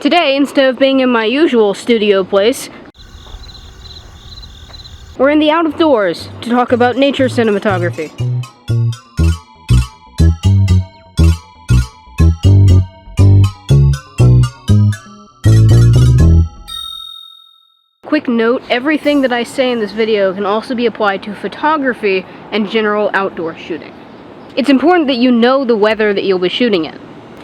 Today, instead of being in my usual studio place, we're in the out of doors to talk about nature cinematography. Quick note, everything that I say in this video can also be applied to photography and general outdoor shooting. It's important that you know the weather that you'll be shooting in.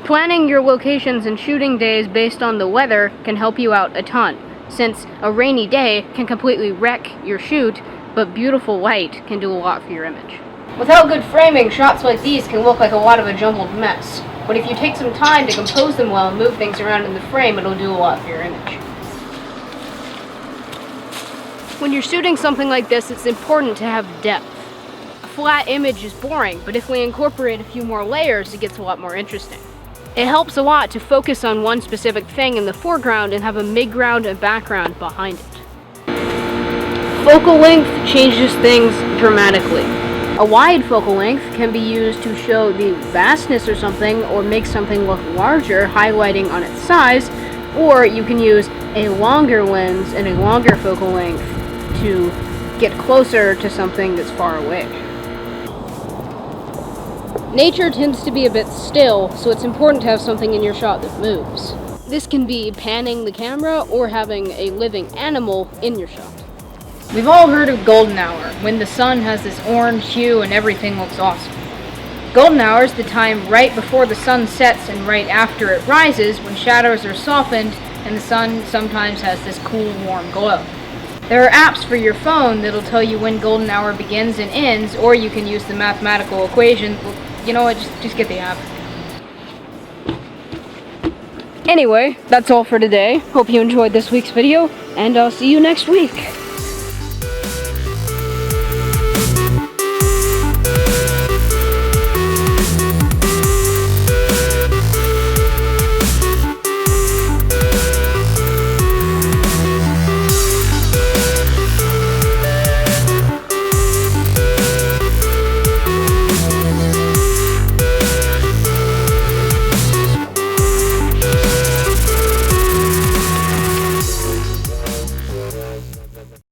Planning your locations and shooting days based on the weather can help you out a ton, since a rainy day can completely wreck your shoot, but beautiful light can do a lot for your image. Without good framing, shots like these can look like a lot of a jumbled mess, but if you take some time to compose them well and move things around in the frame, it'll do a lot for your image. When you're shooting something like this, it's important to have depth. A flat image is boring, but if we incorporate a few more layers, it gets a lot more interesting. It helps a lot to focus on one specific thing in the foreground and have a midground and background behind it. Focal length changes things dramatically. A wide focal length can be used to show the vastness of something or make something look larger, highlighting on its size, or you can use a longer lens and a longer focal length to get closer to something that's far away. Nature tends to be a bit still, so it's important to have something in your shot that moves. This can be panning the camera or having a living animal in your shot. We've all heard of golden hour, when the sun has this orange hue and everything looks awesome. Golden hour is the time right before the sun sets and right after it rises, when shadows are softened and the sun sometimes has this cool, warm glow. There are apps for your phone that'll tell you when golden hour begins and ends, or you can use the mathematical equation. You know what, just get the app. Anyway, that's all for today. Hope you enjoyed this week's video, and I'll see you next week.